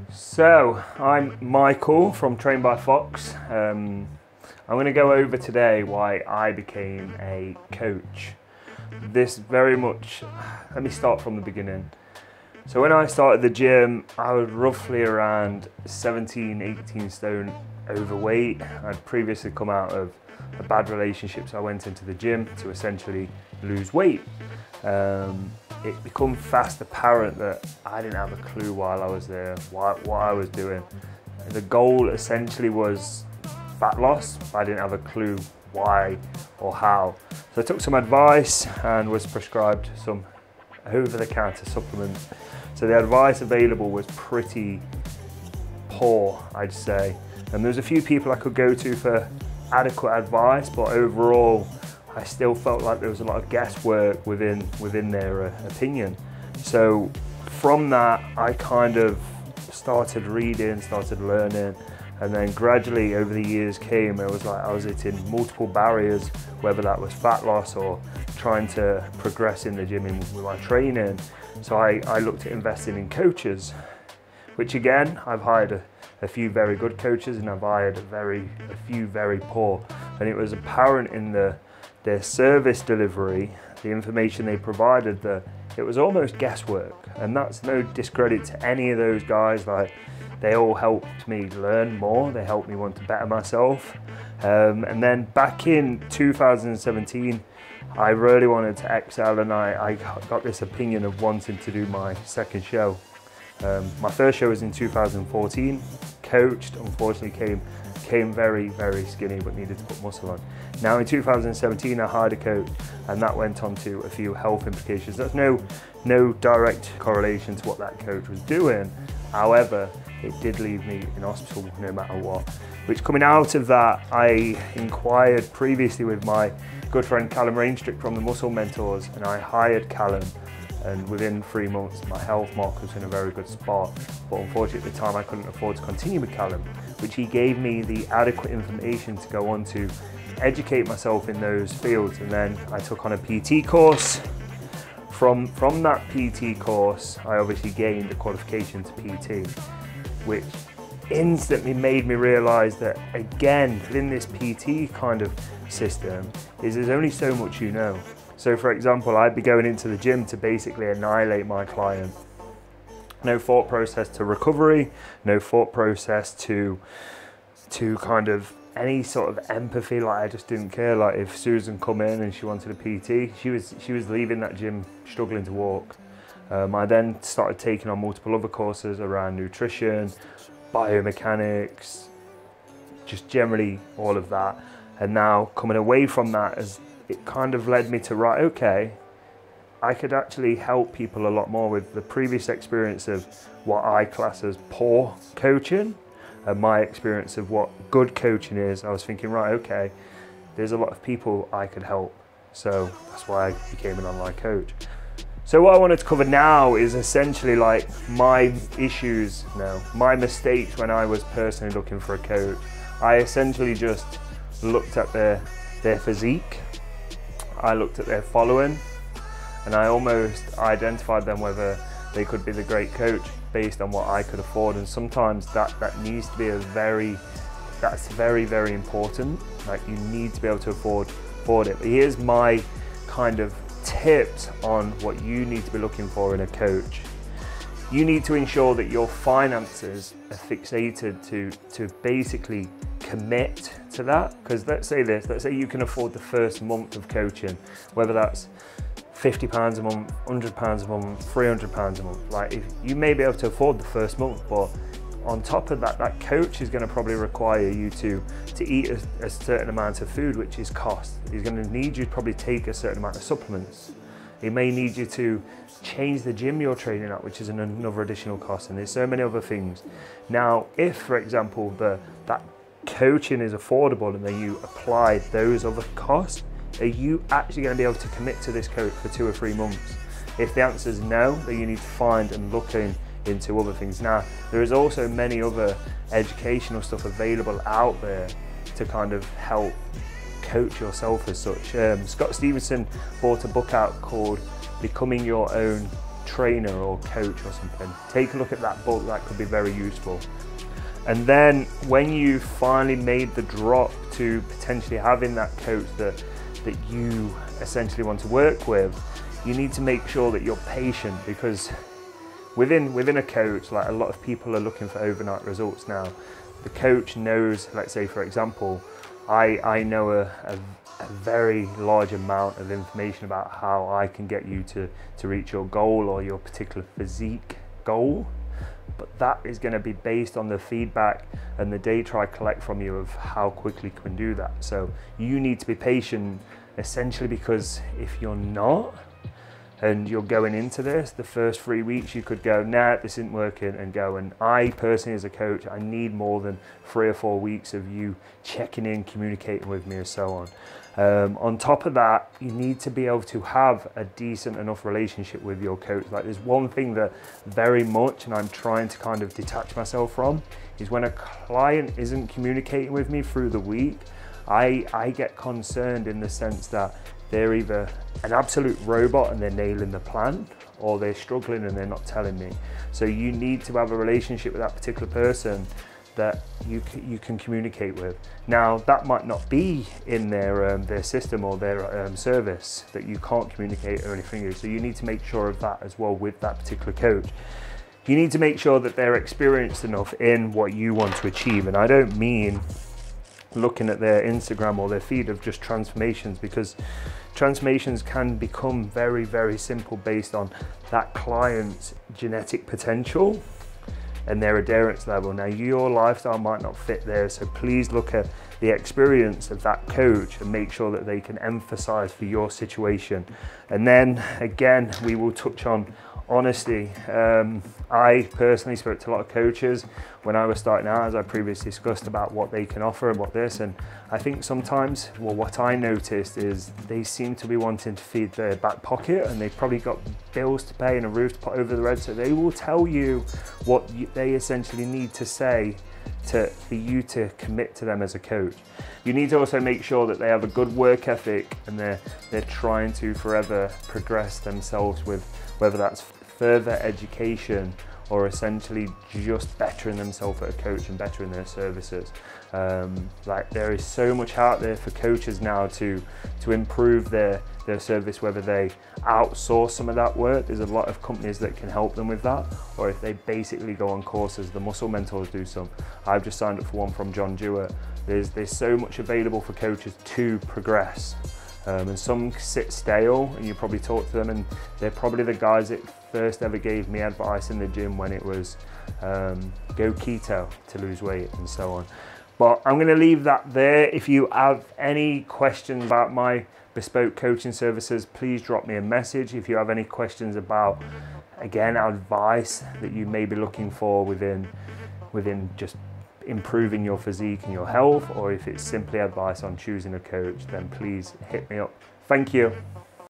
So, I'm Michael from Train by Fox. I'm going to go over today why I became a coach. Let me start from the beginning. So when I started the gym, I was roughly around 17, 18 stone overweight. I'd previously come out of a bad relationship, so I went into the gym to essentially lose weight. It became fast apparent that I didn't have a clue while I was there, what I was doing. The goal essentially was fat loss, but I didn't have a clue why or how. So I took some advice and was prescribed some over-the-counter supplements. So the advice available was pretty poor, I'd say. And there was a few people I could go to for adequate advice, but overall, I still felt like there was a lot of guesswork within their opinion. So from that, I kind of started reading, started learning, and then gradually over the years came, it was like I was hitting multiple barriers, whether that was fat loss or trying to progress in the gym with my training. So I looked at investing in coaches, which again, I've hired a few very good coaches and I've hired a few very poor. And it was apparent in their service delivery, the information they provided, that it was almost guesswork. And that's no discredit to any of those guys. Like, they all helped me learn more. They helped me want to better myself. And then back in 2017, I really wanted to excel, and I got this opinion of wanting to do my second show. My first show was in 2014, coached, unfortunately came very, very skinny, but needed to put muscle on. Now in 2017, I hired a coach, and that went on to a few health implications. There's no direct correlation to what that coach was doing. However, it did leave me in hospital no matter what. Which, coming out of that, I inquired previously with my good friend Callum Rainstrick from the Muscle Mentors, and I hired Callum. And within 3 months, my health mark was in a very good spot. But unfortunately at the time, I couldn't afford to continue with Callum, which he gave me the adequate information to go on to educate myself in those fields. And then I took on a PT course. From that PT course, I obviously gained a qualification to PT, which instantly made me realize that, again, within this PT kind of system, there's only so much you know. So for example, I'd be going into the gym to basically annihilate my client. No thought process to recovery, no thought process to kind of any sort of empathy. Like, I just didn't care. Like, if Susan come in and she wanted a PT, she was leaving that gym struggling to walk. I then started taking on multiple other courses around nutrition, biomechanics, just generally all of that. And now coming away from that, as it kind of led me to, right, okay, I could actually help people a lot more with the previous experience of what I class as poor coaching and my experience of what good coaching is. I was thinking, right, okay, there's a lot of people I could help. So that's why I became an online coach. So what I wanted to cover now is essentially like my issues now, my mistakes when I was personally looking for a coach. I essentially just looked at their physique, I looked at their following, and I almost identified them whether they could be the great coach based on what I could afford. And sometimes that needs to be that's very, very important. Like, you need to be able to afford it. But here's my kind of tips on what you need to be looking for in a coach. You need to ensure that your finances are fixated to basically commit to that. Because let's say you can afford the first month of coaching, whether that's £50 a month, £100 a month, £300 a month. Like, if you may be able to afford the first month, but on top of that, that coach is going to probably require you to eat a certain amount of food, which is cost. He's going to need you to probably take a certain amount of supplements. He may need you to change the gym you're training at, which is another additional cost, and there's so many other things. Now, if, for example, that coaching is affordable and then you apply those other costs, are you actually going to be able to commit to this coach for 2 or 3 months? If the answer is no, then you need to find and look into other things. Now, there is also many other educational stuff available out there to kind of help coach yourself as such. Scott Stevenson brought a book out called Becoming Your Own trainer or coach or something, take a look at that book. That could be very useful. And then when you finally made the drop to potentially having that coach that you essentially want to work with, you need to make sure that you're patient, because within a coach, like, a lot of people are looking for overnight results now. The coach knows, let's say for example, I know a very large amount of information about how I can get you to reach your goal or your particular physique goal. But that is going to be based on the feedback and the data I collect from you of how quickly you can do that. So you need to be patient, essentially, because if you're not, and you're going into this, the first 3 weeks you could go, nah, this isn't working, and go. And I personally, as a coach, I need more than 3 or 4 weeks of you checking in, communicating with me, and so on. On top of that, you need to be able to have a decent enough relationship with your coach. Like, there's one thing that very much, and I'm trying to kind of detach myself from, is when a client isn't communicating with me through the week, I get concerned, in the sense that they're either an absolute robot and they're nailing the plan, or they're struggling and they're not telling me. So you need to have a relationship with that particular person that you can communicate with. Now, that might not be in their system or their service, that you can't communicate or anything, so you need to make sure of that as well with that particular coach. You need to make sure that they're experienced enough in what you want to achieve, and I don't mean looking at their Instagram or their feed of just transformations, because transformations can become very, very simple based on that client's genetic potential and their adherence level. Now, your lifestyle might not fit there, so please look at the experience of that coach and make sure that they can emphasize for your situation. And then again, we will touch on honesty. I personally spoke to a lot of coaches when I was starting out, as I previously discussed, about what they can offer and what this, and I think sometimes, well, what I noticed is they seem to be wanting to feed their back pocket, and they've probably got bills to pay and a roof to put over their head, so they will tell you what they essentially need to say for you to commit to them as a coach. You need to also make sure that they have a good work ethic, and they're trying to forever progress themselves, with whether that's further education or essentially just bettering themselves at a coach and bettering their services. Like, there is so much out there for coaches now to improve their service, whether they outsource some of that work. There's a lot of companies that can help them with that, or if they basically go on courses. The Muscle Mentors do some. I've just signed up for one from John Jewett. There's so much available for coaches to progress. And some sit stale, and you probably talk to them, and they're probably the guys that first ever gave me advice in the gym when it was go keto to lose weight and so on. But I'm going to leave that there. If you have any questions about my bespoke coaching services, please drop me a message. If you have any questions about, again, advice that you may be looking for within just improving your physique and your health, or if it's simply advice on choosing a coach, then please hit me up. Thank you.